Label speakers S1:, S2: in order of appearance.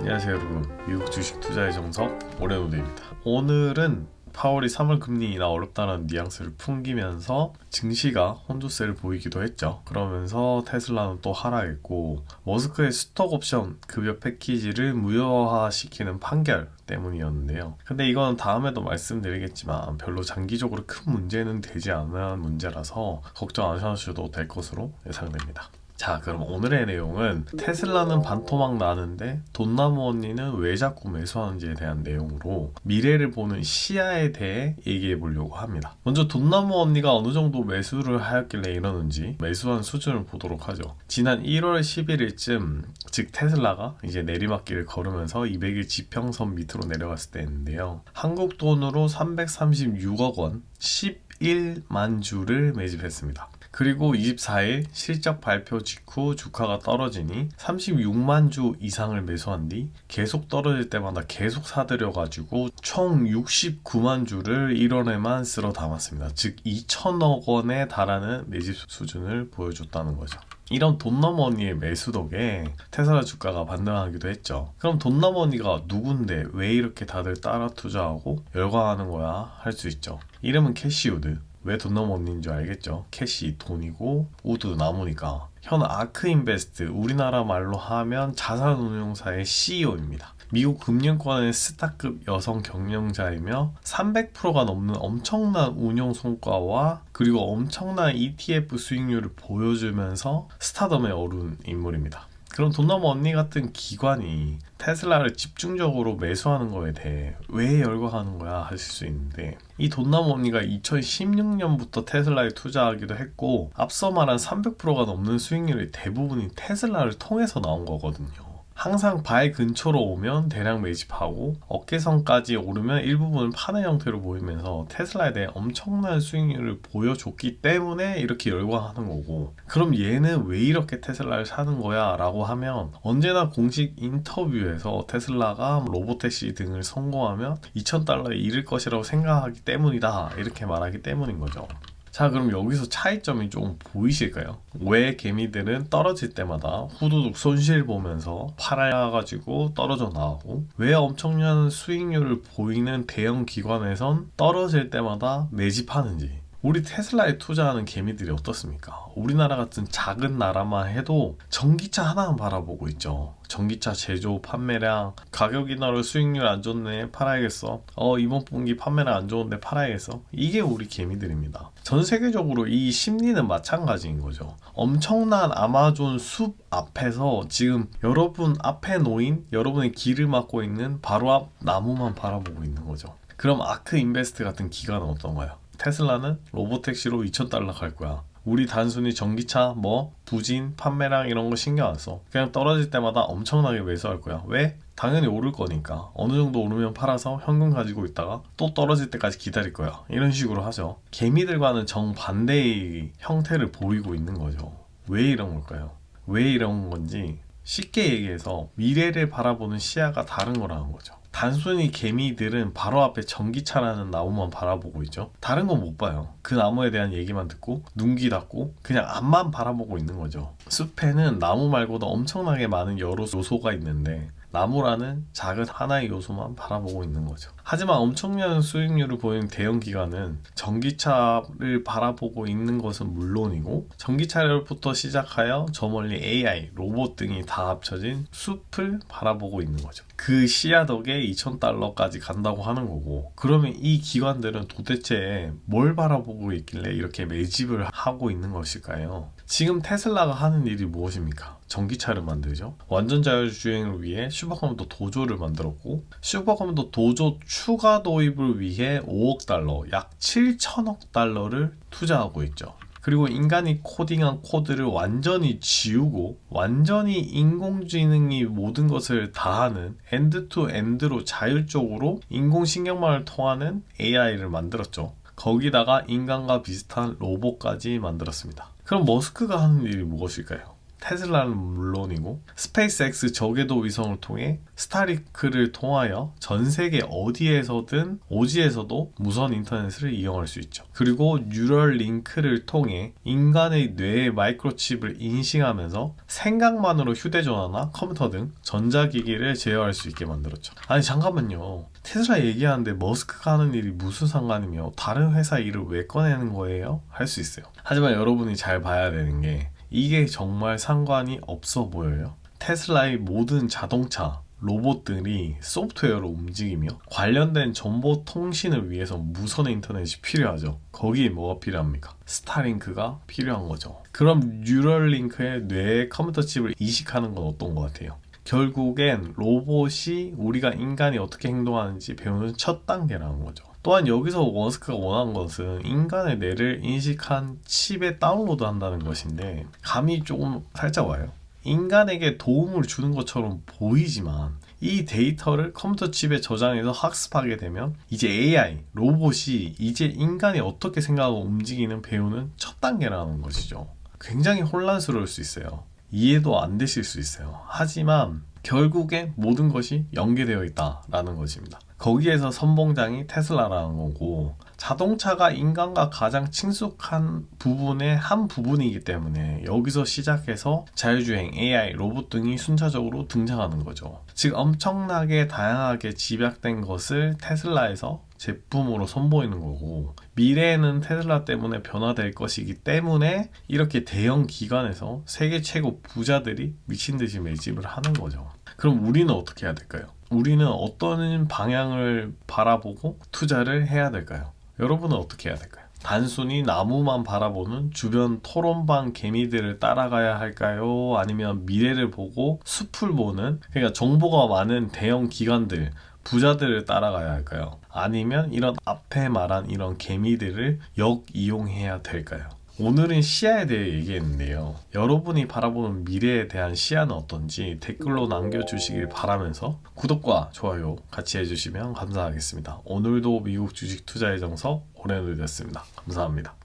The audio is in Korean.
S1: 안녕하세요 여러분, 미국 주식 투자의 정석 오레노드입니다. 오늘은 파월이 3월 금리 인하 어렵다는 뉘앙스를 풍기면서 증시가 혼조세를 보이기도 했죠. 그러면서 테슬라는 또 하락했고, 머스크의 스톡 옵션 급여 패키지를 무효화시키는 판결 때문이었는데요. 근데 이건 다음에도 말씀드리겠지만 별로 장기적으로 큰 문제는 되지 않은 문제라서 걱정 안 하셔도 될 것으로 예상됩니다. 자, 그럼 오늘의 내용은 테슬라는 반토막 나는데 돈나무 언니는 왜 자꾸 매수하는지에 대한 내용으로 미래를 보는 시야에 대해 얘기해 보려고 합니다. 먼저 돈나무 언니가 어느 정도 매수를 하였길래 이러는지 매수한 수준을 보도록 하죠. 지난 1월 11일쯤, 즉 테슬라가 이제 내리막길을 걸으면서 200일 지평선 밑으로 내려갔을 때인데요. 한국 돈으로 336억 원, 11만 주를 매집했습니다. 그리고 24일 실적 발표 직후 주가가 떨어지니 36만 주 이상을 매수한 뒤 계속 떨어질 때마다 계속 사들여가지고 총 69만 주를 1월에만 쓸어 담았습니다. 즉 2천억 원에 달하는 매집 수준을 보여줬다는 거죠. 이런 돈나무 언니의 매수 덕에 테슬라 주가가 반등하기도 했죠. 그럼 돈나무 언니가 누군데 왜 이렇게 다들 따라 투자하고 열광하는 거야 할 수 있죠. 이름은 캐시 우드. 왜 돈나무 언니인 줄 알겠죠? 캐시 돈이고 우드 나무니까. 현 아크인베스트, 우리나라 말로 하면 자산운용사의 CEO입니다. 미국 금융권의 스타급 여성 경영자이며 300%가 넘는 엄청난 운용 성과와 그리고 엄청난 ETF 수익률을 보여주면서 스타덤에 오른 인물입니다. 그럼 돈나무 언니 같은 기관이 테슬라를 집중적으로 매수하는 거에 대해 왜 열광하는 거야 하실 수 있는데, 이 돈나무 언니가 2016년부터 테슬라에 투자하기도 했고 앞서 말한 300%가 넘는 수익률의 대부분이 테슬라를 통해서 나온 거거든요. 항상 발 근처로 오면 대량 매집하고 어깨선까지 오르면 일부분을 파는 형태로 보이면서 테슬라에 대해 엄청난 수익률을 보여줬기 때문에 이렇게 열광하는 거고, 그럼 얘는 왜 이렇게 테슬라를 사는 거야 라고 하면 언제나 공식 인터뷰에서 테슬라가 로보택시 등을 성공하면 $2,000에 이를 것이라고 생각하기 때문이다 이렇게 말하기 때문인 거죠. 자, 그럼 여기서 차이점이 좀 보이실까요? 왜 개미들은 떨어질 때마다 후두둑 손실 보면서 팔아가지고 떨어져 나오고, 왜 엄청난 수익률을 보이는 대형 기관에선 떨어질 때마다 매집하는지. 우리 테슬라에 투자하는 개미들이 어떻습니까? 우리나라 같은 작은 나라만 해도 전기차 하나만 바라보고 있죠. 전기차 제조 판매량, 가격 인하로 수익률 안 좋네 팔아야겠어. 이번 분기 판매량 안 좋은데 팔아야겠어. 이게 우리 개미들입니다. 전 세계적으로 이 심리는 마찬가지인 거죠. 엄청난 아마존 숲 앞에서 지금 여러분 앞에 놓인, 여러분의 길을 막고 있는 바로 앞 나무만 바라보고 있는 거죠. 그럼 아크 인베스트 같은 기관은 어떤가요? 테슬라는 로보택시로 $2,000 갈 거야. 우리 단순히 전기차, 부진, 판매량 이런 거 신경 안 써. 그냥 떨어질 때마다 엄청나게 매수할 거야. 왜? 당연히 오를 거니까. 어느 정도 오르면 팔아서 현금 가지고 있다가 또 떨어질 때까지 기다릴 거야. 이런 식으로 하죠. 개미들과는 정반대의 형태를 보이고 있는 거죠. 왜 이런 걸까요? 왜 이런 건지 쉽게 얘기해서 미래를 바라보는 시야가 다른 거라는 거죠. 단순히 개미들은 바로 앞에 전기차라는 나무만 바라보고 있죠. 다른 건 못 봐요. 그 나무에 대한 얘기만 듣고 눈기 닫고 그냥 앞만 바라보고 있는 거죠. 숲에는 나무 말고도 엄청나게 많은 여러 요소가 있는데 나무라는 작은 하나의 요소만 바라보고 있는 거죠. 하지만 엄청난 수익률을 보이는 대형 기관은 전기차를 바라보고 있는 것은 물론이고 전기차로부터 시작하여 저 멀리 AI, 로봇 등이 다 합쳐진 숲을 바라보고 있는 거죠. 그 시야 덕에 $2,000까지 간다고 하는 거고, 그러면 이 기관들은 도대체 뭘 바라보고 있길래 이렇게 매집을 하고 있는 것일까요? 지금 테슬라가 하는 일이 무엇입니까? 전기차를 만들죠. 완전 자율주행을 위해 슈퍼컴퓨터 도조를 만들었고, 슈퍼컴퓨터 도조 추가 도입을 위해 $5억, 약 7천억 달러를 투자하고 있죠. 그리고 인간이 코딩한 코드를 완전히 지우고 완전히 인공지능이 모든 것을 다 하는 엔드-투-엔드로 자율적으로 인공신경망을 통하는 AI를 만들었죠. 거기다가 인간과 비슷한 로봇까지 만들었습니다. 그럼 머스크가 하는 일이 무엇일까요? 테슬라는 물론이고 스페이스X 저궤도 위성을 통해 스타링크를 통하여 전 세계 어디에서든 오지에서도 무선 인터넷을 이용할 수 있죠. 그리고 뉴럴링크를 통해 인간의 뇌의 마이크로칩을 인식하면서 생각만으로 휴대전화나 컴퓨터 등 전자기기를 제어할 수 있게 만들었죠. 아니 잠깐만요. 테슬라 얘기하는데 머스크가 하는 일이 무슨 상관이며 다른 회사 일을 왜 꺼내는 거예요? 할 수 있어요. 하지만 여러분이 잘 봐야 되는 게 이게 정말 상관이 없어 보여요. 테슬라의 모든 자동차, 로봇들이 소프트웨어로 움직이며 관련된 정보 통신을 위해서 무선 인터넷이 필요하죠. 거기에 뭐가 필요합니까? 스타링크가 필요한 거죠. 그럼 뉴럴링크의 뇌의 컴퓨터 칩을 이식하는 건 어떤 것 같아요? 결국엔 로봇이 우리가 인간이 어떻게 행동하는지 배우는 첫 단계라는 거죠. 또한 여기서 머스크가 원한 것은 인간의 뇌를 인식한 칩에 다운로드 한다는 것인데 감이 조금 살짝 와요. 인간에게 도움을 주는 것처럼 보이지만 이 데이터를 컴퓨터 칩에 저장해서 학습하게 되면 이제 AI, 로봇이 이제 인간이 어떻게 생각하고 움직이는 배우는 첫 단계라는 것이죠. 굉장히 혼란스러울 수 있어요. 이해도 안 되실 수 있어요. 하지만 결국에 모든 것이 연계되어 있다라는 것입니다. 거기에서 선봉장이 테슬라라는 거고 자동차가 인간과 가장 친숙한 부분의 한 부분이기 때문에 여기서 시작해서 자율주행, AI, 로봇 등이 순차적으로 등장하는 거죠. 즉 엄청나게 다양하게 집약된 것을 테슬라에서 제품으로 선보이는 거고 미래에는 테슬라 때문에 변화될 것이기 때문에 이렇게 대형 기관에서 세계 최고 부자들이 미친듯이 매집을 하는 거죠. 그럼 우리는 어떻게 해야 될까요? 우리는 어떤 방향을 바라보고 투자를 해야 될까요? 여러분은 어떻게 해야 될까요? 단순히 나무만 바라보는 주변 토론방 개미들을 따라가야 할까요? 아니면 미래를 보고 숲을 보는, 그러니까 정보가 많은 대형 기관들, 부자들을 따라가야 할까요? 아니면 이런 앞에 말한 이런 개미들을 역이용해야 될까요? 오늘은 시야에 대해 얘기했는데요. 여러분이 바라보는 미래에 대한 시야는 어떤지 댓글로 남겨주시길 바라면서 구독과 좋아요 같이 해주시면 감사하겠습니다. 오늘도 미국 주식 투자의 정석 오래노이였습니다. 감사합니다.